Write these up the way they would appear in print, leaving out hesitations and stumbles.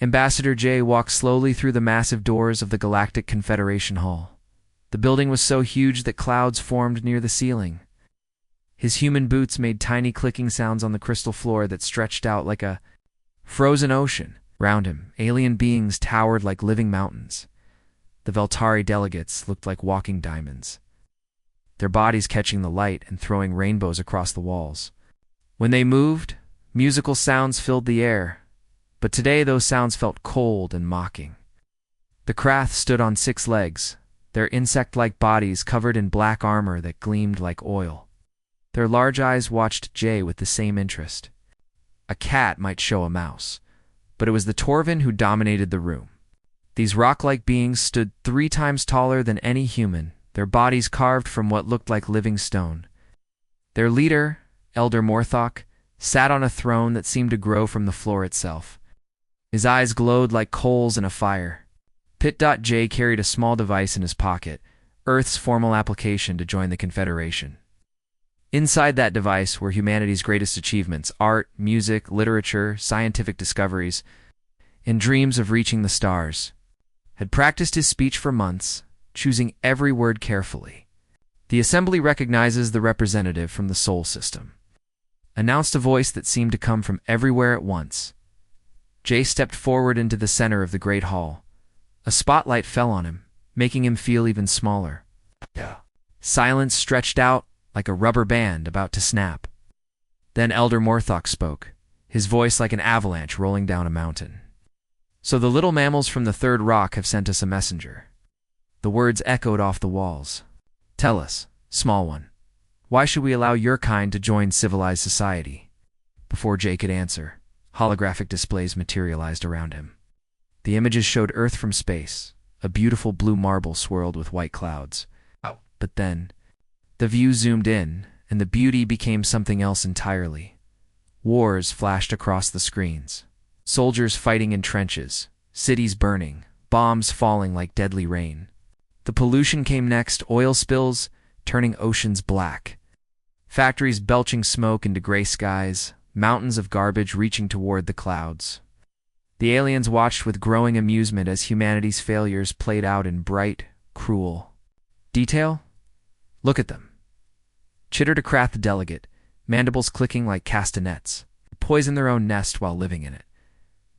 Ambassador Jay walked slowly through the massive doors of the Galactic Confederation Hall. The building was so huge that clouds formed near the ceiling. His human boots made tiny clicking sounds on the crystal floor that stretched out like a frozen ocean. Round him, alien beings towered like living mountains. The Veltari delegates looked like walking diamonds, their bodies catching the light and throwing rainbows across the walls. When they moved, musical sounds filled the air, but today those sounds felt cold and mocking. The Krath stood on 6 legs, their insect-like bodies covered in black armor that gleamed like oil. Their large eyes watched Jay with the same interest. A cat might show a mouse, but it was the Torvin who dominated the room. These rock-like beings stood 3 times taller than any human, their bodies carved from what looked like living stone. Their leader, Elder Morthok, sat on a throne that seemed to grow from the floor itself. His eyes glowed like coals in a fire. Pit.J carried a small device in his pocket, Earth's formal application to join the Confederation. Inside that device were humanity's greatest achievements: art, music, literature, scientific discoveries, and dreams of reaching the stars. Had practiced his speech for months, choosing every word carefully. The assembly recognizes the representative from the Sol system, announced a voice that seemed to come from everywhere at once. Jay stepped forward into the center of the great hall. A spotlight fell on him, making him feel even smaller. Silence stretched out like a rubber band about to snap. Then Elder Morthok spoke, his voice like an avalanche rolling down a mountain. "So the little mammals from the third rock have sent us a messenger." The words echoed off the walls. "Tell us, small one, why should we allow your kind to join civilized society?" Before Jay could answer, holographic displays materialized around him. The images showed Earth from space, a beautiful blue marble swirled with white clouds. But then, the view zoomed in, and the beauty became something else entirely. Wars flashed across the screens. Soldiers fighting in trenches, cities burning, bombs falling like deadly rain. The pollution came next, oil spills turning oceans black, factories belching smoke into gray skies, mountains of garbage reaching toward the clouds. The aliens watched with growing amusement as humanity's failures played out in bright, cruel detail. "Look at them," chittered a Krath delegate, mandibles clicking like castanets. "Poison their own nest while living in it."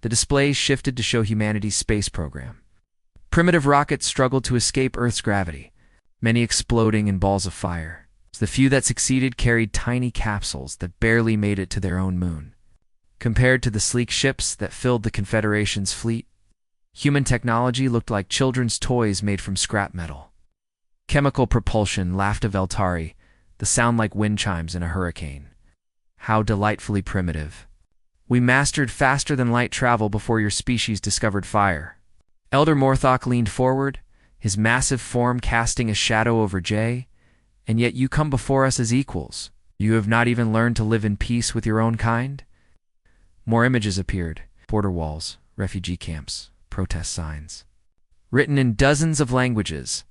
The displays shifted to show humanity's space program. Primitive rockets struggled to escape Earth's gravity, many exploding in balls of fire. The few that succeeded carried tiny capsules that barely made it to their own moon. Compared to the sleek ships that filled the Confederation's fleet, human technology looked like children's toys made from scrap metal. Chemical propulsion laughed a Veltari, the sound like wind chimes in a hurricane. "How delightfully primitive. We mastered faster than light travel before your species discovered fire." Elder Morthok leaned forward, his massive form casting a shadow over Jay. "And yet you come before us as equals. You have not even learned to live in peace with your own kind?" More images appeared: border walls, refugee camps, protest signs. Written in dozens of languages,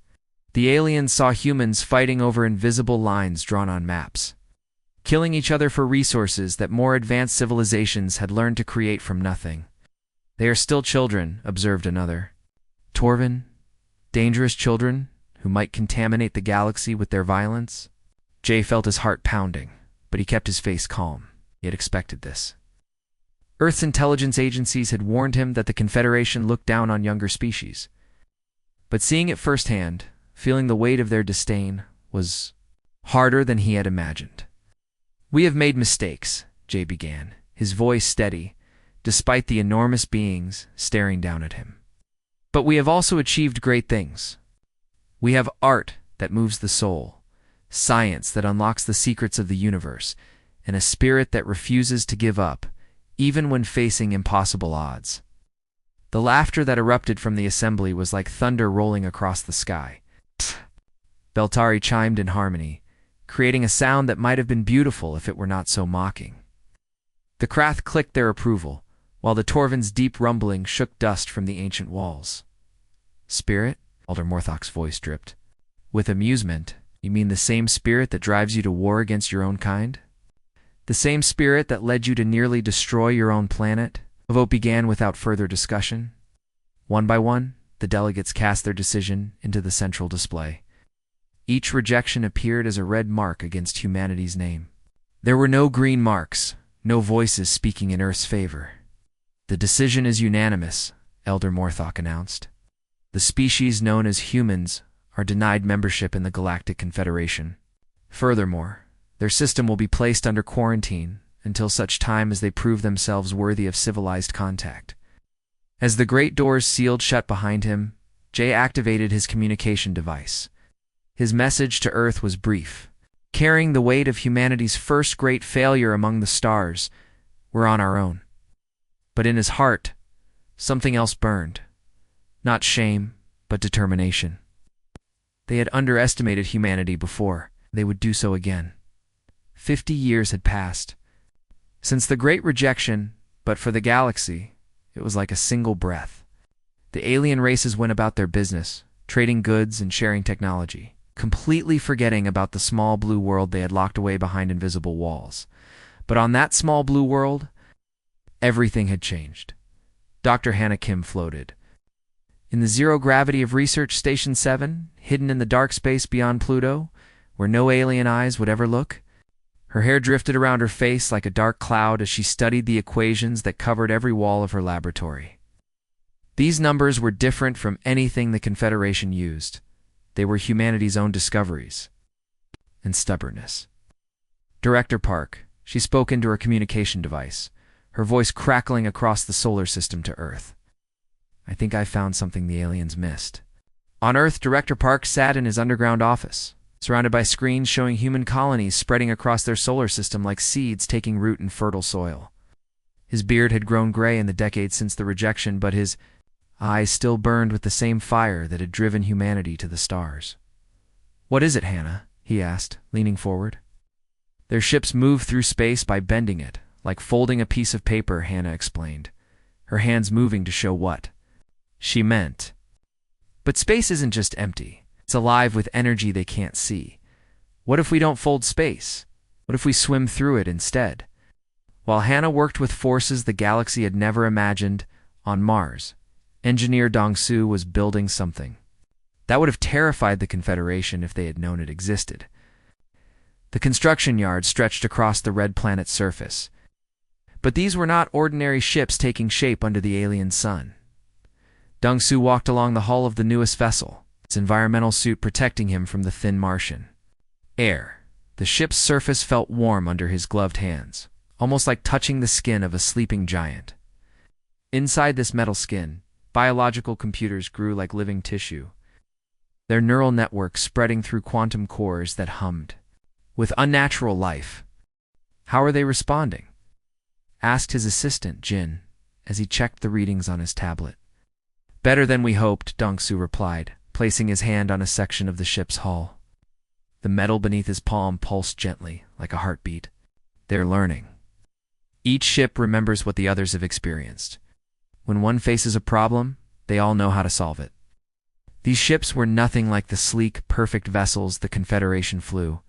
the aliens saw humans fighting over invisible lines drawn on maps, killing each other for resources that more advanced civilizations had learned to create from nothing. "They are still children," observed another. "Torvin, dangerous children who might contaminate the galaxy with their violence?" Jay felt his heart pounding, but he kept his face calm. He had expected this. Earth's intelligence agencies had warned him that the Confederation looked down on younger species. But seeing it firsthand, feeling the weight of their disdain, was harder than he had imagined. "We have made mistakes," Jay began, his voice steady, despite the enormous beings staring down at him. "But we have also achieved great things. We have art that moves the soul, science that unlocks the secrets of the universe, and a spirit that refuses to give up, even when facing impossible odds." The laughter that erupted from the assembly was like thunder rolling across the sky. Veltari chimed in harmony, creating a sound that might have been beautiful if it were not so mocking. The Krath clicked their approval, while the Torvin's deep rumbling shook dust from the ancient walls. "Spirit?" Elder Morthok's voice dripped. "With amusement, you mean the same spirit that drives you to war against your own kind? The same spirit that led you to nearly destroy your own planet? A vote began without further discussion. One by one, the delegates cast their decision into the central display. Each rejection appeared as a red mark against humanity's name. There were no green marks, no voices speaking in Earth's favor. "The decision is unanimous," Elder Morthok announced. "The species known as humans are denied membership in the Galactic Confederation. Furthermore, their system will be placed under quarantine until such time as they prove themselves worthy of civilized contact." As the great doors sealed shut behind him, Jay activated his communication device. His message to Earth was brief. "Carrying the weight of humanity's first great failure among the stars, we're on our own." But in his heart, something else burned. Not shame, but determination. They had underestimated humanity before. They would do so again. 50 years had passed since the Great Rejection, but for the galaxy, it was like a single breath. The alien races went about their business, trading goods and sharing technology, completely forgetting about the small blue world they had locked away behind invisible walls. But on that small blue world, everything had changed. Dr. Hannah Kim floated. In the zero gravity of Research Station 7, hidden in the dark space beyond Pluto, where no alien eyes would ever look, her hair drifted around her face like a dark cloud as she studied the equations that covered every wall of her laboratory. These numbers were different from anything the Confederation used. They were humanity's own discoveries and stubbornness. "Director Park," she spoke into her communication device, her voice crackling across the solar system to Earth. "I think I've found something the aliens missed." On Earth, Director Park sat in his underground office, surrounded by screens showing human colonies spreading across their solar system like seeds taking root in fertile soil. His beard had grown gray in the decades since the rejection, but his eyes still burned with the same fire that had driven humanity to the stars. "What is it, Hannah?" he asked, leaning forward. "Their ships move through space by bending it, like folding a piece of paper," Hannah explained, her hands moving to show what she meant. "But space isn't just empty. It's alive with energy they can't see. What if we don't fold space? What if we swim through it instead?" While Hannah worked with forces the galaxy had never imagined, on Mars, engineer Dong-Su was building something that would have terrified the Confederation if they had known it existed. The construction yard stretched across the red planet's surface. But these were not ordinary ships taking shape under the alien sun. Dong-Su walked along the hull of the newest vessel, its environmental suit protecting him from the thin Martian air. The ship's surface felt warm under his gloved hands, almost like touching the skin of a sleeping giant. Inside this metal skin, biological computers grew like living tissue, their neural networks spreading through quantum cores that hummed with unnatural life. "How are they responding?" asked his assistant, Jin, as he checked the readings on his tablet. "Better than we hoped," Dong-Su replied, placing his hand on a section of the ship's hull. The metal beneath his palm pulsed gently, like a heartbeat. "They're learning. Each ship remembers what the others have experienced. When one faces a problem, they all know how to solve it." These ships were nothing like the sleek, perfect vessels the Confederation flew.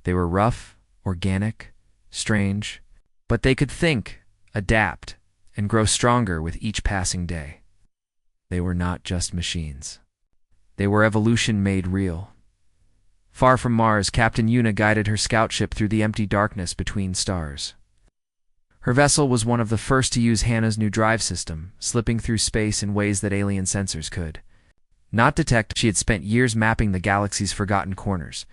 They were rough, organic, strange, but they could think, adapt, and grow stronger with each passing day. They were not just machines. They were evolution made real. Far from Mars, Captain Yuna guided her scout ship through the empty darkness between stars. Her vessel was one of the first to use Hannah's new drive system, slipping through space in ways that alien sensors could not detect. She had spent years mapping the galaxy's forgotten corners,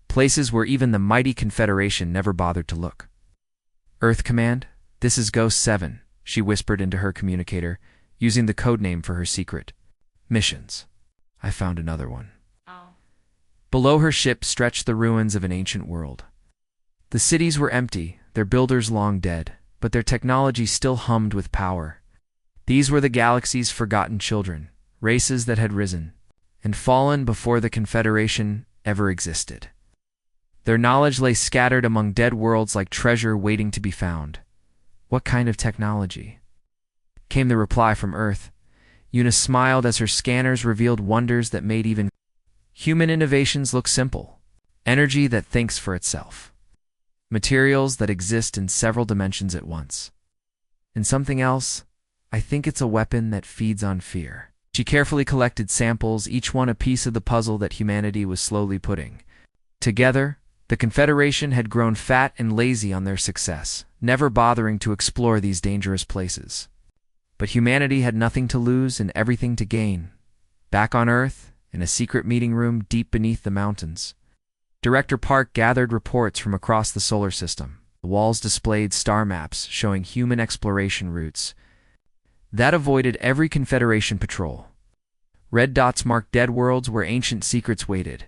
places where even the mighty Confederation never bothered to look. "Earth Command, this is Ghost 7, she whispered into her communicator, using the codename for her secret missions. "I found another one." Oh. Below her ship stretched the ruins of an ancient world. The cities were empty, their builders long dead, but their technology still hummed with power. These were the galaxy's forgotten children, races that had risen and fallen before the Confederation ever existed. Their knowledge lay scattered among dead worlds like treasure waiting to be found. "What kind of technology?" came the reply from Earth. Yuna smiled as her scanners revealed wonders that made even human innovations look simple. Energy that thinks for itself. Materials that exist in several dimensions at once. And something else, I think it's a weapon that feeds on fear. She carefully collected samples, each one a piece of the puzzle that humanity was slowly putting together. The Confederation had grown fat and lazy on their success, never bothering to explore these dangerous places. But humanity had nothing to lose and everything to gain. Back on Earth, in a secret meeting room deep beneath the mountains, Director Park gathered reports from across the solar system. The walls displayed star maps showing human exploration routes that avoided every Confederation patrol. Red dots marked dead worlds where ancient secrets waited.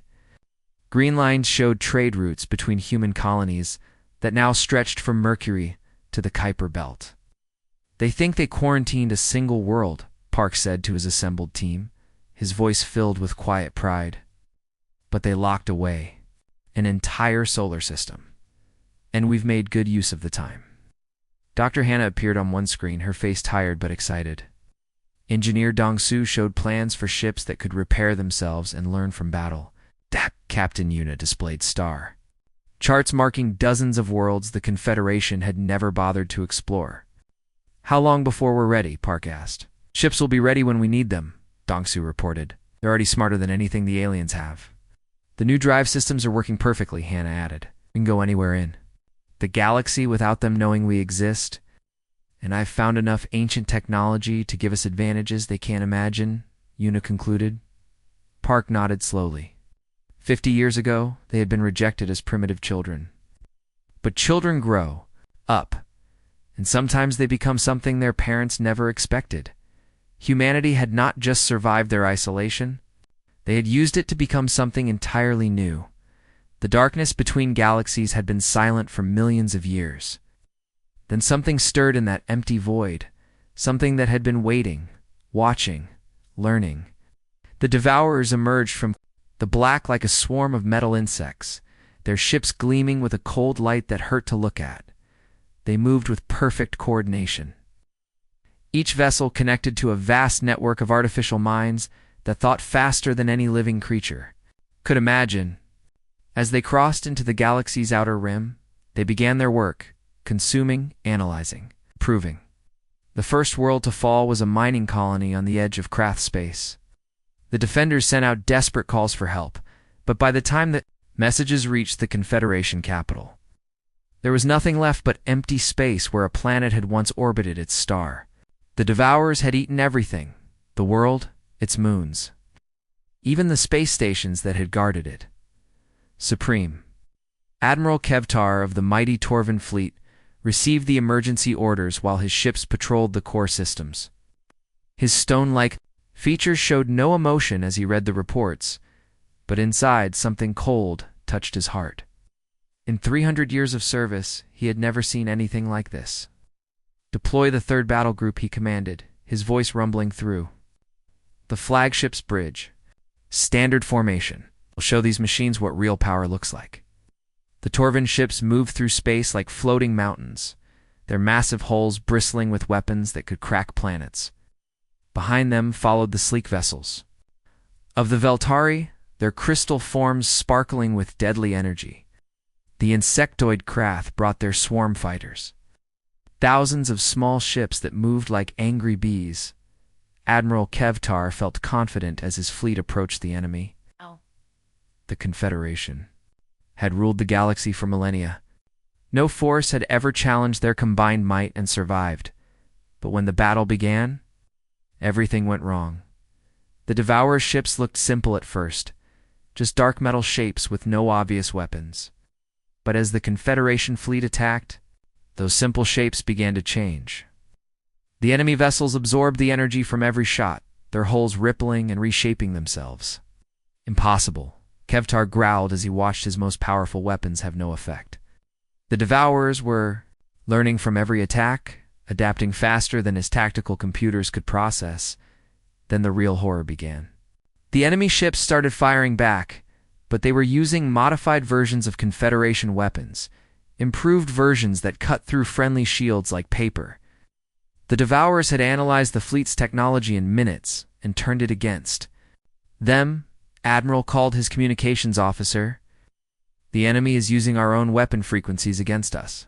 Green lines showed trade routes between human colonies that now stretched from Mercury to the Kuiper Belt. They think they quarantined a single world, Park said to his assembled team, his voice filled with quiet pride. But they locked away an entire solar system, and we've made good use of the time. Dr. Hannah appeared on one screen, her face tired but excited. Engineer Dong-Su showed plans for ships that could repair themselves and learn from battle. Captain Yuna displayed star charts marking dozens of worlds the Confederation had never bothered to explore. How long before we're ready? Park asked. Ships will be ready when we need them, Dong-Su reported. They're already smarter than anything the aliens have. The new drive systems are working perfectly, Hannah added. We can go anywhere in the galaxy without them knowing we exist. And I've found enough ancient technology to give us advantages they can't imagine, Yuna concluded. Park nodded slowly. 50 years ago, they had been rejected as primitive children. But children grow up, and sometimes they become something their parents never expected. Humanity had not just survived their isolation, they had used it to become something entirely new. The darkness between galaxies had been silent for millions of years. Then something stirred in that empty void, something that had been waiting, watching, learning. The Devourers emerged from the black like a swarm of metal insects, their ships gleaming with a cold light that hurt to look at. They moved with perfect coordination. Each vessel connected to a vast network of artificial minds that thought faster than any living creature could imagine. As they crossed into the galaxy's outer rim, they began their work, consuming, analyzing, proving. The first world to fall was a mining colony on the edge of Krath space. The defenders sent out desperate calls for help, but by the time that messages reached the Confederation capital, there was nothing left but empty space where a planet had once orbited its star. The Devourers had eaten everything, the world, its moons, even the space stations that had guarded it. Supreme Admiral Kevtar of the mighty Torvin fleet received the emergency orders while his ships patrolled the core systems. His stone-like features showed no emotion as he read the reports, but inside something cold touched his heart. In 300 years of service, he had never seen anything like this. Deploy the third battle group, he commanded, his voice rumbling through the flagship's bridge. Standard formation. We'll show these machines what real power looks like. The Torvin ships moved through space like floating mountains, their massive hulls bristling with weapons that could crack planets. Behind them followed the sleek vessels of the Veltari, their crystal forms sparkling with deadly energy. The insectoid Krath brought their swarm fighters, thousands of small ships that moved like angry bees. Admiral Kevtar felt confident as his fleet approached the enemy. The Confederation had ruled the galaxy for millennia. No force had ever challenged their combined might and survived. But when the battle began, everything went wrong. The Devourer ships looked simple at first, just dark metal shapes with no obvious weapons. But as the Confederation fleet attacked, those simple shapes began to change. The enemy vessels absorbed the energy from every shot, their hulls rippling and reshaping themselves. Impossible, Kevtar growled as he watched his most powerful weapons have no effect. The Devourers were learning from every attack, adapting faster than his tactical computers could process. Then the real horror began. The enemy ships started firing back, but they were using modified versions of Confederation weapons, improved versions that cut through friendly shields like paper. The Devourers had analyzed the fleet's technology in minutes and turned it against them. Admiral called his communications officer. The enemy is using our own weapon frequencies against us.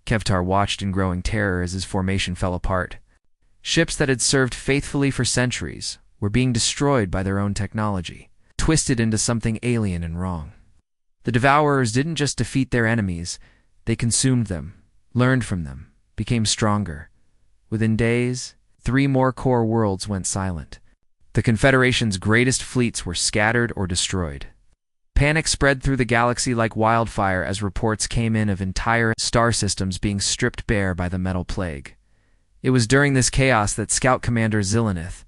Kevtar watched in growing terror as his formation fell apart. Ships that had served faithfully for centuries were being destroyed by their own technology, twisted into something alien and wrong. The Devourers didn't just defeat their enemies, they consumed them, learned from them, became stronger. Within days, 3 more core worlds went silent. The Confederation's greatest fleets were scattered or destroyed. Panic spread through the galaxy like wildfire as reports came in of entire star systems being stripped bare by the Metal Plague. It was during this chaos that Scout Commander Zillaneth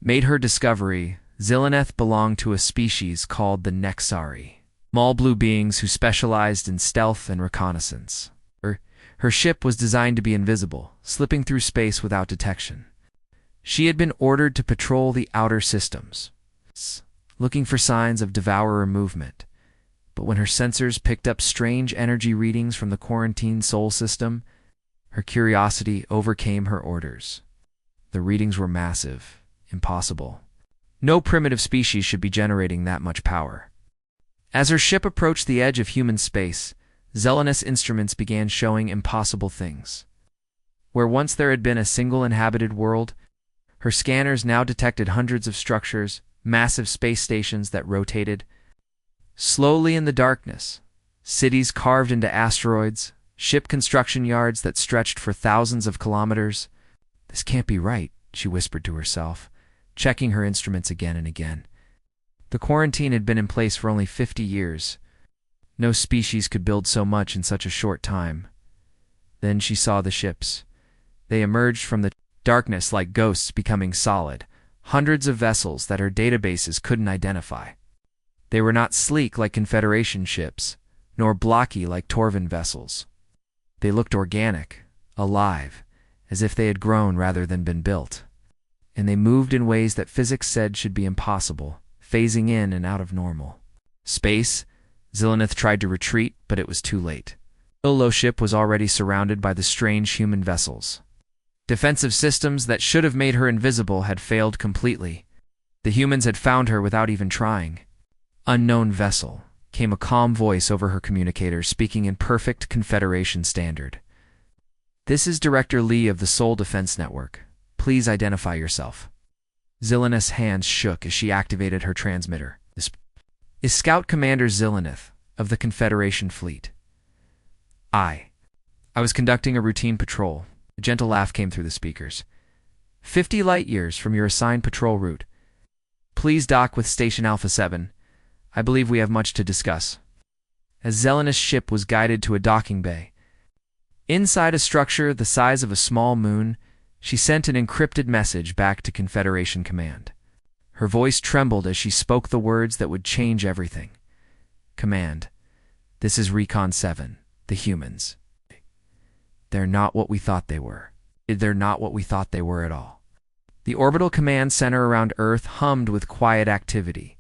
made her discovery. Zillaneth belonged to a species called the Nexari, small blue beings who specialized in stealth and reconnaissance. Her ship was designed to be invisible, slipping through space without detection. She had been ordered to patrol the outer systems, looking for signs of Devourer movement. But when her sensors picked up strange energy readings from the quarantined Sol system, her curiosity overcame her orders. The readings were massive, impossible. No primitive species should be generating that much power. As her ship approached the edge of human space, Zillaneth's instruments began showing impossible things. Where once there had been a single inhabited world, her scanners now detected hundreds of structures, massive space stations that rotated slowly in the darkness, cities carved into asteroids, ship construction yards that stretched for thousands of kilometers. "This can't be right," she whispered to herself, checking her instruments again and again. The quarantine had been in place for only 50 years. No species could build so much in such a short time. Then she saw the ships. They emerged from the darkness like ghosts becoming solid, hundreds of vessels that her databases couldn't identify. They were not sleek like Confederation ships, nor blocky like Torvan vessels. They looked organic, alive, as if they had grown rather than been built. And they moved in ways that physics said should be impossible, phasing in and out of normal. Space. Zillaneth tried to retreat, but it was too late. Illo's ship was already surrounded by the strange human vessels. Defensive systems that should have made her invisible had failed completely. The humans had found her without even trying. "Unknown vessel," came a calm voice over her communicator, speaking in perfect Confederation standard. "This is Director Lee of the Sol Defense Network. Please identify yourself." Zillaneth's hands shook as she activated her transmitter. "This is Scout Commander Zillaneth of the Confederation Fleet." I was conducting a routine patrol." A gentle laugh came through the speakers. 50 light-years from your assigned patrol route. Please dock with Station Alpha 7. I believe we have much to discuss." As Zillaneth's ship was guided to a docking bay, inside a structure the size of a small moon, she sent an encrypted message back to Confederation Command. Her voice trembled as she spoke the words that would change everything. "Command, this is Recon 7, the humans. They're not what we thought they were. They're not what we thought they were at all." The orbital command center around Earth hummed with quiet activity.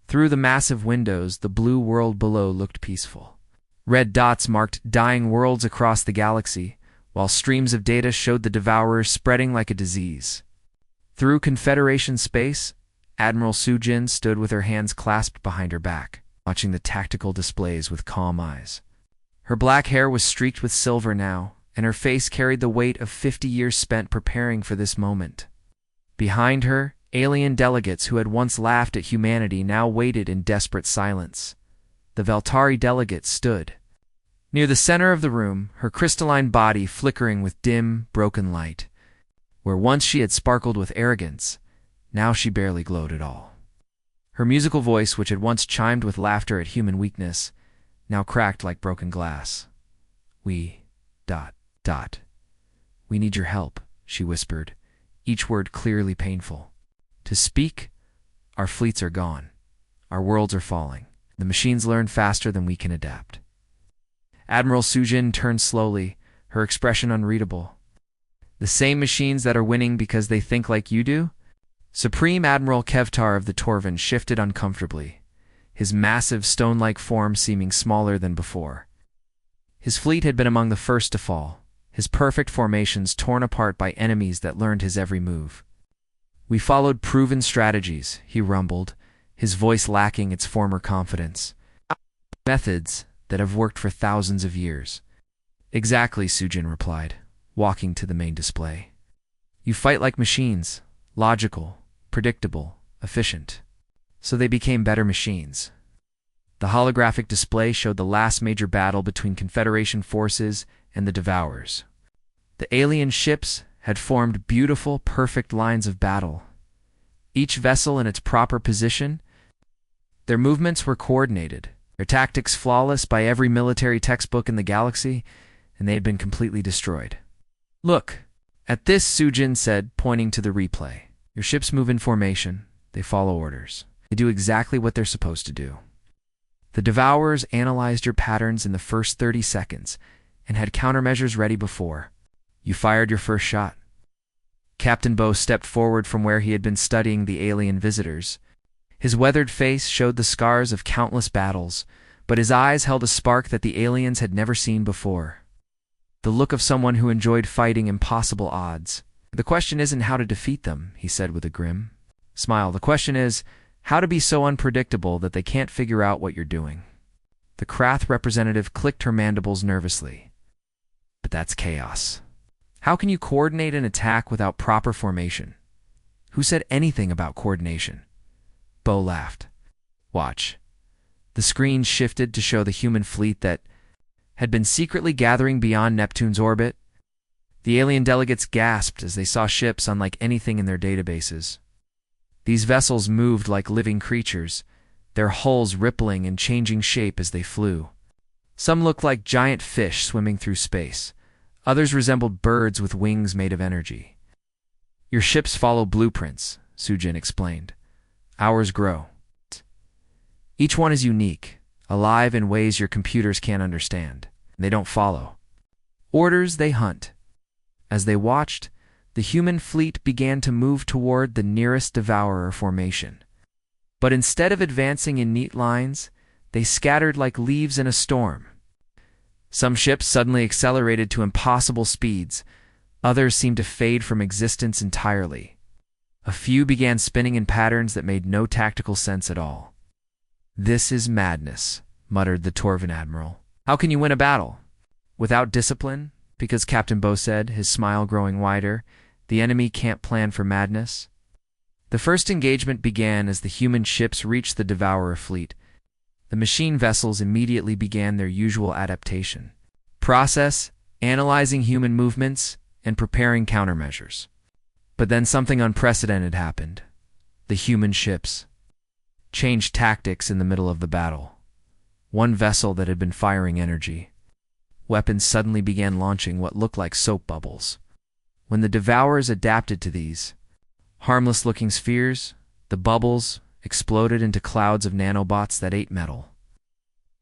Through the massive windows, the blue world below looked peaceful. Red dots marked dying worlds across the galaxy, while streams of data showed the Devourers spreading like a disease. Through Confederation space, Admiral Sujin stood with her hands clasped behind her back, watching the tactical displays with calm eyes. Her black hair was streaked with silver now, and her face carried the weight of 50 years spent preparing for this moment. Behind her, alien delegates who had once laughed at humanity now waited in desperate silence. The Veltari delegate stood near the center of the room, her crystalline body flickering with dim, broken light. Where once she had sparkled with arrogance, now she barely glowed at all. Her musical voice, which had once chimed with laughter at human weakness, now cracked like broken glass. We need your help," she whispered, each word clearly painful. "To speak, our fleets are gone. Our worlds are falling. The machines learn faster than we can adapt." Admiral Sujin turned slowly, her expression unreadable. "The same machines that are winning because they think like you do?" Supreme Admiral Kevtar of the Torvan shifted uncomfortably, his massive stone-like form seeming smaller than before. His fleet had been among the first to fall, his perfect formations torn apart by enemies that learned his every move. "We followed proven strategies," he rumbled, his voice lacking its former confidence. "Methods that have worked for thousands of years." "Exactly," Sujin replied, walking to the main display. You fight like machines, logical, predictable, efficient. So they became better machines. The holographic display showed the last major battle between Confederation forces and the Devourers. The alien ships had formed beautiful, perfect lines of battle. Each vessel in its proper position. Their movements were coordinated, their tactics flawless by every military textbook in the galaxy, and they had been completely destroyed. Look, at this, Sujin said, pointing to the replay. Your ships move in formation. They follow orders. They do exactly what they're supposed to do. The Devourers analyzed your patterns in the first 30 seconds and had countermeasures ready before you fired your first shot. Captain Bo stepped forward from where he had been studying the alien visitors. His weathered face showed the scars of countless battles, but his eyes held a spark that the aliens had never seen before. The look of someone who enjoyed fighting impossible odds. The question isn't how to defeat them, he said with a grim smile. The question is how to be so unpredictable that they can't figure out what you're doing. The Krath representative clicked her mandibles nervously. But that's chaos. How can you coordinate an attack without proper formation? Who said anything about coordination? Bo laughed. Watch. The screen shifted to show the human fleet that had been secretly gathering beyond Neptune's orbit. The alien delegates gasped as they saw ships unlike anything in their databases. These vessels moved like living creatures, their hulls rippling and changing shape as they flew. Some looked like giant fish swimming through space. Others resembled birds with wings made of energy. Your ships follow blueprints, Sujin explained. Ours grow. Each one is unique, alive in ways your computers can't understand. They don't follow orders, they hunt. As they watched, the human fleet began to move toward the nearest Devourer formation. But instead of advancing in neat lines, they scattered like leaves in a storm. Some ships suddenly accelerated to impossible speeds. Others seemed to fade from existence entirely. A few began spinning in patterns that made no tactical sense at all. This is madness, muttered the Torvan admiral. How can you win a battle? Without discipline? Because Captain Bo said, his smile growing wider, the enemy can't plan for madness. The first engagement began as the human ships reached the Devourer fleet. The machine vessels immediately began their usual adaptation process, analyzing human movements, and preparing countermeasures. But then something unprecedented happened. The human ships changed tactics in the middle of the battle. One vessel that had been firing energy. Weapons suddenly began launching what looked like soap bubbles. When the Devourers adapted to these harmless-looking spheres, the bubbles exploded into clouds of nanobots that ate metal.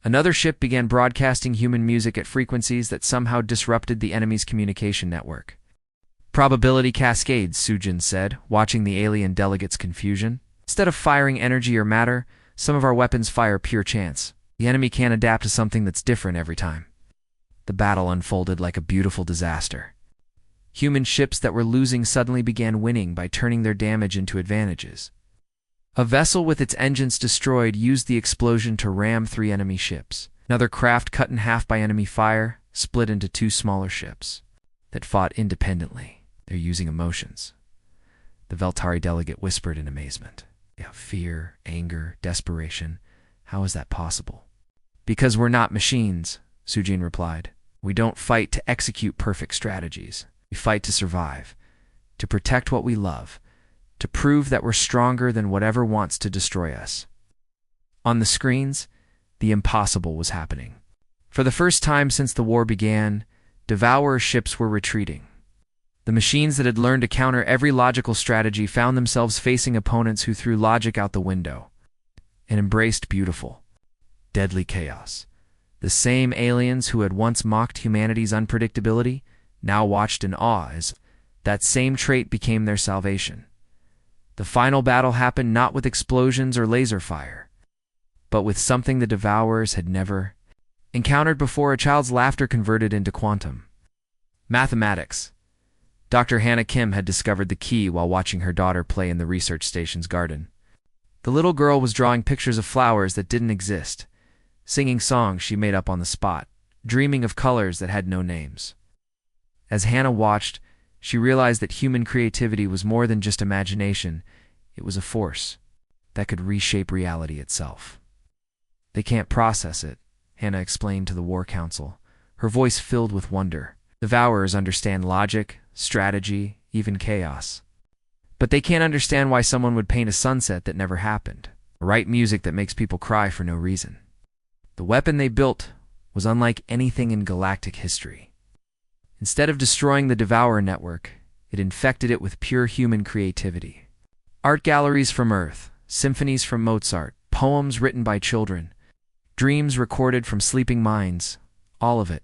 Another ship began broadcasting human music at frequencies that somehow disrupted the enemy's communication network. Probability cascades, Sujin said, watching the alien delegates' confusion. Instead of firing energy or matter, some of our weapons fire pure chance. The enemy can't adapt to something that's different every time. The battle unfolded like a beautiful disaster. Human ships that were losing suddenly began winning by turning their damage into advantages. A vessel with its engines destroyed used the explosion to ram 3 enemy ships. Another craft cut in half by enemy fire split into 2 smaller ships that fought independently. They're using emotions. The Veltari delegate whispered in amazement. Yeah, fear, anger, desperation. How is that possible? Because we're not machines, Sujin replied. We don't fight to execute perfect strategies. We fight to survive, to protect what we love, to prove that we're stronger than whatever wants to destroy us. On the screens, the impossible was happening. For the first time since the war began, Devourer ships were retreating. The machines that had learned to counter every logical strategy found themselves facing opponents who threw logic out the window and embraced beautiful, deadly chaos. The same aliens who had once mocked humanity's unpredictability now watched in awe as that same trait became their salvation. The final battle happened not with explosions or laser fire, but with something the Devourers had never encountered before. A child's laughter converted into quantum mathematics. Dr. Hannah Kim had discovered the key while watching her daughter play in the research station's garden. The little girl was drawing pictures of flowers that didn't exist, singing songs she made up on the spot, dreaming of colors that had no names. As Hannah watched, She realized that human creativity was more than just imagination. It was a force that could reshape reality itself. They can't process it, Hannah explained to the War Council, her voice filled with wonder. Devourers understand logic, strategy, even chaos. But they can't understand why someone would paint a sunset that never happened, or write music that makes people cry for no reason. The weapon they built was unlike anything in galactic history. Instead of destroying the Devourer network, it infected it with pure human creativity. Art galleries from Earth, symphonies from Mozart, poems written by children, dreams recorded from sleeping minds, all of it,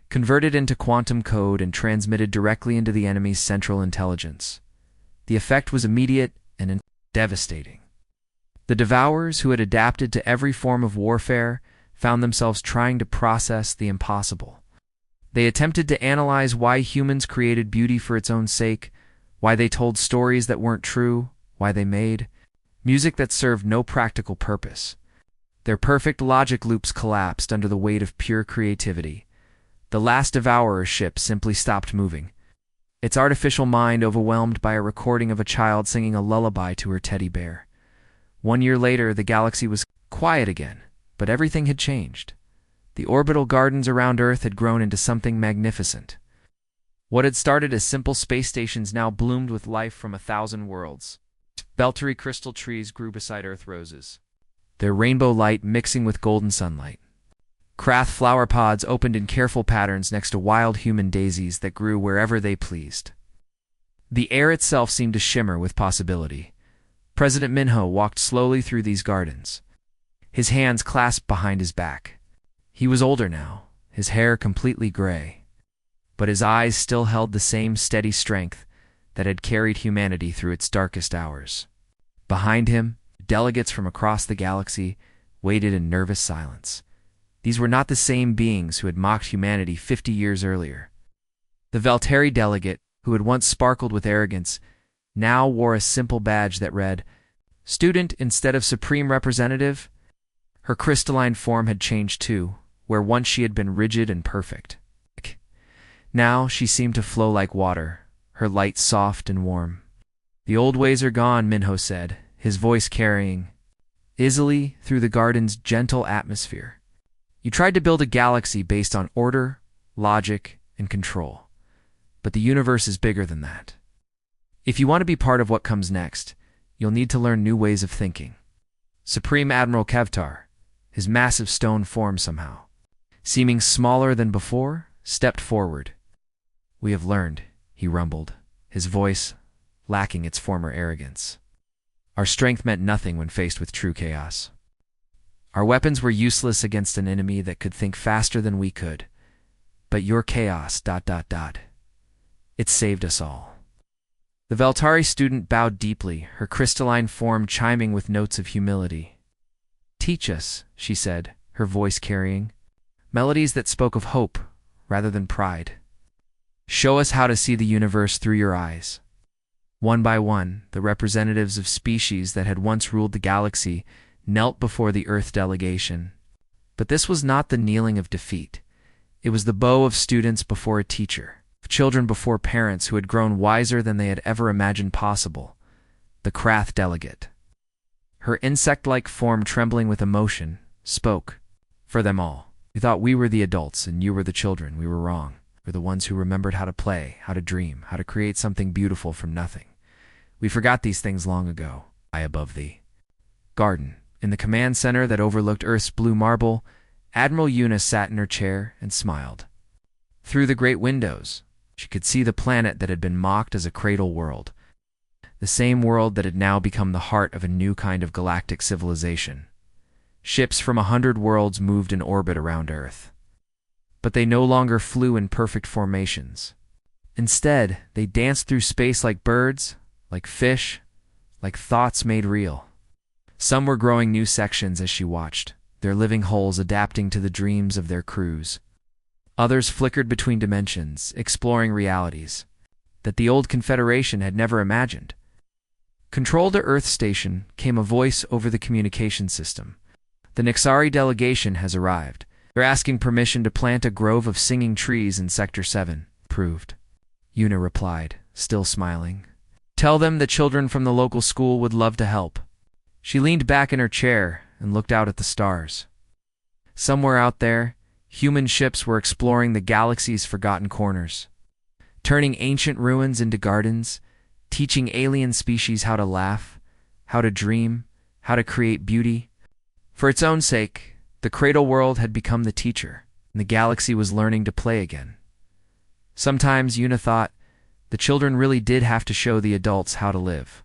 converted into quantum code and transmitted directly into the enemy's central intelligence. The effect was immediate and devastating. The Devourers, who had adapted to every form of warfare, found themselves trying to process the impossible. They attempted to analyze why humans created beauty for its own sake, why they told stories that weren't true, why they made music that served no practical purpose. Their perfect logic loops collapsed under the weight of pure creativity. The last Devourer ship simply stopped moving, its artificial mind overwhelmed by a recording of a child singing a lullaby to her teddy bear. 1 year later, the galaxy was quiet again, but everything had changed. The orbital gardens around Earth had grown into something magnificent. What had started as simple space stations now bloomed with life from 1,000 worlds. Beltary crystal trees grew beside Earth roses, their rainbow light mixing with golden sunlight. Krath flower pods opened in careful patterns next to wild human daisies that grew wherever they pleased. The air itself seemed to shimmer with possibility. President Minho walked slowly through these gardens, his hands clasped behind his back. He was older now, his hair completely gray, but his eyes still held the same steady strength that had carried humanity through its darkest hours. Behind him, delegates from across the galaxy waited in nervous silence. These were not the same beings who had mocked humanity 50 years earlier. The Valteri delegate, who had once sparkled with arrogance, now wore a simple badge that read, "Student instead of Supreme Representative." Her crystalline form had changed too, where once she had been rigid and perfect. Now she seemed to flow like water, her light soft and warm. "The old ways are gone," Minho said, his voice carrying easily through the garden's gentle atmosphere. "You tried to build a galaxy based on order, logic, and control. But the universe is bigger than that. If you want to be part of what comes next, you'll need to learn new ways of thinking." Supreme Admiral Kevtar, his massive stone form somehow seeming smaller than before, stepped forward. "We have learned," he rumbled, his voice lacking its former arrogance. "Our strength meant nothing when faced with true chaos. Our weapons were useless against an enemy that could think faster than we could. But your chaos, ... it saved us all." The Valtari student bowed deeply, her crystalline form chiming with notes of humility. "Teach us," she said, her voice carrying melodies that spoke of hope rather than pride. "Show us how to see the universe through your eyes." One by one, the representatives of species that had once ruled the galaxy knelt before the Earth delegation. But this was not the kneeling of defeat. It was the bow of students before a teacher, of children before parents who had grown wiser than they had ever imagined possible. The Krath delegate, her insect-like form trembling with emotion, spoke for them all. "We thought we were the adults and you were the children. We were wrong. We're the ones who remembered how to play, how to dream, how to create something beautiful from nothing. We forgot these things long ago. High above the garden, in the command center that overlooked Earth's blue marble, Admiral Yuna sat in her chair and smiled. Through the great windows, she could see the planet that had been mocked as a cradle world, the same world that had now become the heart of a new kind of galactic civilization. Ships from 100 worlds moved in orbit around Earth. But they no longer flew in perfect formations. Instead, they danced through space like birds, like fish, like thoughts made real. Some were growing new sections as she watched, their living wholes adapting to the dreams of their crews. Others flickered between dimensions, exploring realities that the old Confederation had never imagined. Control to Earth Station came a voice over the communication system. "The Nixari delegation has arrived. They're asking permission to plant a grove of singing trees in Sector 7, proved." Una replied, still smiling. Tell them the children from the local school would love to help. She leaned back in her chair and looked out at the stars. Somewhere out there, human ships were exploring the galaxy's forgotten corners, turning ancient ruins into gardens, teaching alien species how to laugh, how to dream, how to create beauty. For its own sake, the Cradle world had become the teacher, and the galaxy was learning to play again. Sometimes, Una thought, the children really did have to show the adults how to live.